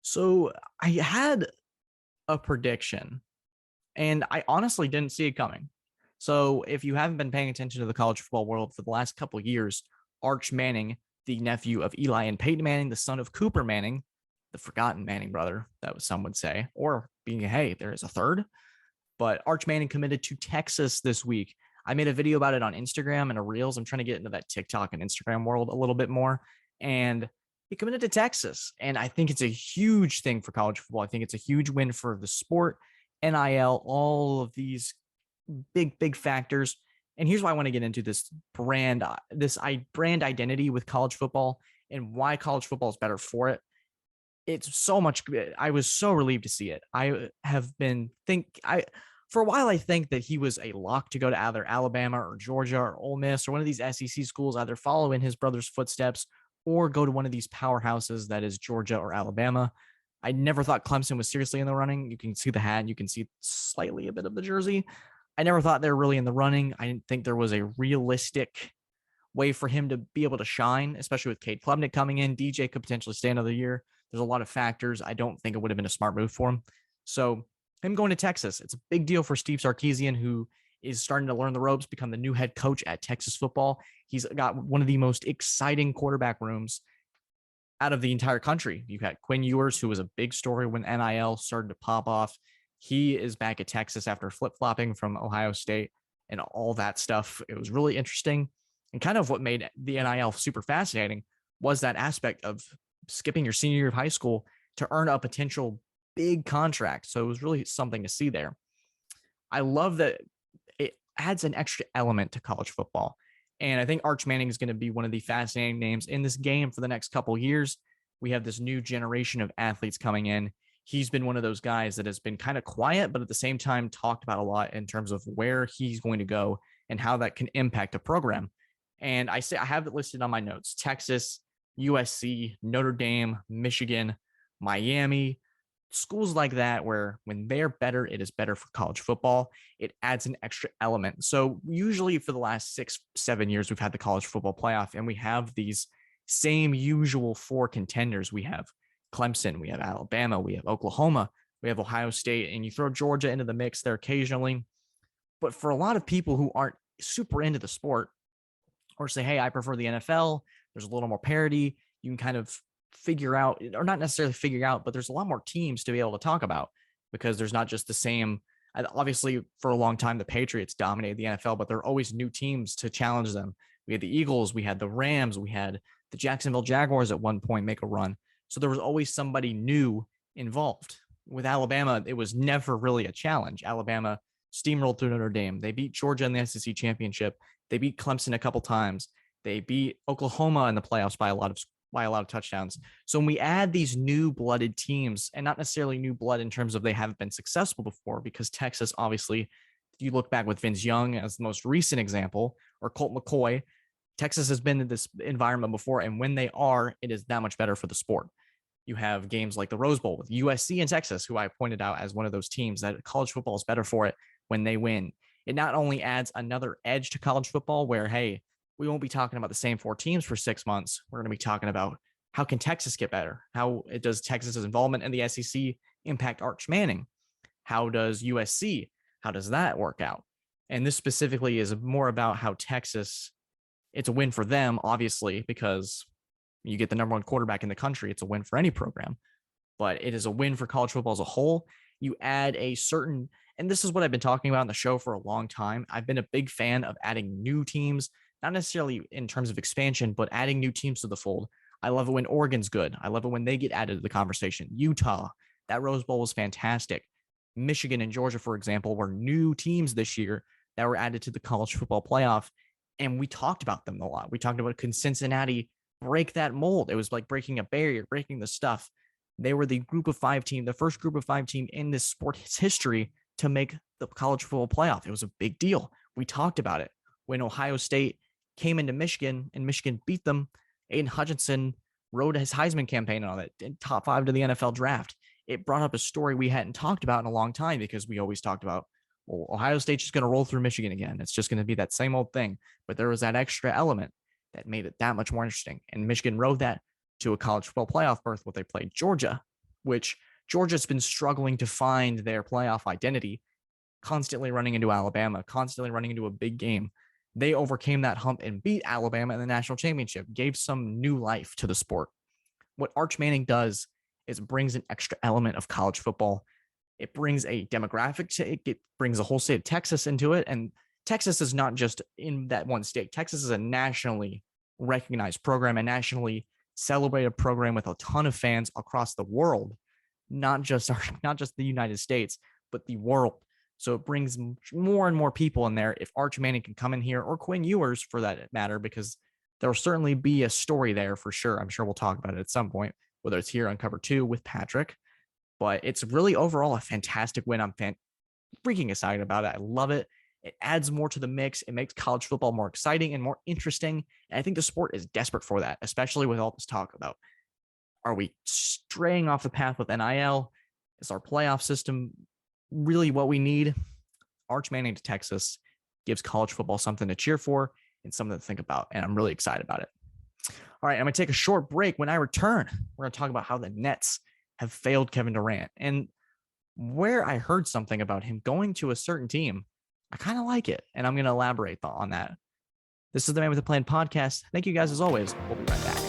So I had a prediction, and I honestly didn't see it coming. So if you haven't been paying attention to the college football world for the last couple of years, Arch Manning, the nephew of Eli and Peyton Manning, the son of Cooper Manning, the forgotten Manning brother, that was some would say, or being, hey, there is a third. But Arch Manning committed to Texas this week. I made a video about it on Instagram and a Reels. I'm trying to get into that TikTok and Instagram world a little bit more. And he committed to Texas. And I think it's a huge thing for college football. I think it's a huge win for the sport, NIL, all of these big factors. And here's why I want to get into this brand identity with college football and why college football is better for it. It's so much. I was so relieved to see it. I have been for a while. I think that he was a lock to go to either Alabama or Georgia or Ole Miss or one of these SEC schools, either follow in his brother's footsteps or go to one of these powerhouses that is Georgia or Alabama. I never thought Clemson was seriously in the running. You can see the hat, you can see slightly a bit of the jersey. I never thought they were really in the running. I didn't think there was a realistic way for him to be able to shine, especially with Cade Klubnik coming in. DJ could potentially stay another year. There's a lot of factors. I don't think it would have been a smart move for him. So him going to Texas, it's a big deal for Steve Sarkisian, who is starting to learn the ropes, become the new head coach at Texas football. He's got one of the most exciting quarterback rooms out of the entire country. You've got Quinn Ewers, who was a big story when NIL started to pop off. He is back at Texas after flip-flopping from Ohio State and all that stuff. It was really interesting. And kind of what made the NIL super fascinating was that aspect of skipping your senior year of high school to earn a potential big contract. So it was really something to see there. I love that it adds an extra element to college football. And I think Arch Manning is going to be one of the fascinating names in this game for the next couple of years. We have this new generation of athletes coming in. He's been one of those guys that has been kind of quiet, but at the same time talked about a lot in terms of where he's going to go and how that can impact a program. And I have it listed on my notes: Texas, USC, Notre Dame, Michigan, Miami, schools like that, where when they're better, it is better for college football. It adds an extra element. So usually for the last 6-7 years, we've had the college football playoff, and we have these same usual four contenders. We have Clemson, we have Alabama, we have Oklahoma, we have Ohio State, and you throw Georgia into the mix there occasionally. But for a lot of people who aren't super into the sport, or say, hey, I prefer the NFL, there's a little more parity. You can kind of figure out, or not necessarily figure out, but there's a lot more teams to be able to talk about, because there's not just the same. Obviously, for a long time, the Patriots dominated the NFL, but there are always new teams to challenge them. We had the Eagles, we had the Rams, we had the Jacksonville Jaguars at one point make a run. So there was always somebody new involved. With Alabama, it was never really a challenge. Alabama steamrolled through Notre Dame. They beat Georgia in the SEC championship. They beat Clemson a couple times. They beat Oklahoma in the playoffs by a lot of touchdowns. So when we add these new blooded teams, and not necessarily new blood in terms of they haven't been successful before, because Texas, obviously, if you look back with Vince Young as the most recent example, or Colt McCoy, Texas has been in this environment before. And when they are, it is that much better for the sport. You have games like the Rose Bowl with USC and Texas, who I pointed out as one of those teams that college football is better for it when they win. It not only adds another edge to college football where, hey, we won't be talking about the same four teams for 6 months. We're going to be talking about how can Texas get better? How does Texas's involvement in the SEC impact Arch Manning? How does USC? How does that work out? And this specifically is more about how Texas, it's a win for them, obviously, because you get the number one quarterback in the country. It's a win for any program, but it is a win for college football as a whole. You add a certain, and this is what I've been talking about on the show for a long time. I've been a big fan of adding new teams, not necessarily in terms of expansion, but adding new teams to the fold. I love it when Oregon's good. I love it when they get added to the conversation. Utah, that Rose Bowl was fantastic. Michigan and Georgia, for example, were new teams this year that were added to the college football playoff. And we talked about them a lot. We talked about, could Cincinnati break that mold? It was like breaking a barrier, breaking the stuff. They were the group of five team, the first group of five team in this sport's history to make the college football playoff. It was a big deal. We talked about it. When Ohio State came into Michigan and Michigan beat them, Aiden Hutchinson rode his Heisman campaign on it, top 5 to the NFL draft. It brought up a story we hadn't talked about in a long time, because we always talked about, well, Ohio State's just going to roll through Michigan again. It's just going to be that same old thing. But there was that extra element that made it that much more interesting. And Michigan rode that to a college football playoff berth where they played Georgia, which Georgia's been struggling to find their playoff identity, constantly running into Alabama, constantly running into a big game. They overcame that hump and beat Alabama in the national championship, gave some new life to the sport. What Arch Manning does is brings an extra element of college football. It brings a demographic to it. It brings the whole state of Texas into it. And Texas is not just in that one state. Texas is a nationally recognized program, a nationally celebrated program with a ton of fans across the world, not just the United States, but the world. So it brings more and more people in there. If Arch Manning can come in here, or Quinn Ewers for that matter, because there'll certainly be a story there for sure. I'm sure we'll talk about it at some point, whether it's here on Cover 2 with Patrick. But it's really overall a fantastic win. I'm freaking excited about it. I love it. It adds more to the mix. It makes college football more exciting and more interesting. And I think the sport is desperate for that, especially with all this talk about, are we straying off the path with NIL? Is our playoff system really what we need? Arch Manning to Texas gives college football something to cheer for and something to think about. And I'm really excited about it. All right, I'm going to take a short break. When I return, we're going to talk about how the Nets have failed Kevin Durant and where I heard something about him going to a certain team. I kind of like it, and I'm going to elaborate on that. This is the Man with a Plan podcast. Thank you guys as always. We'll be right back.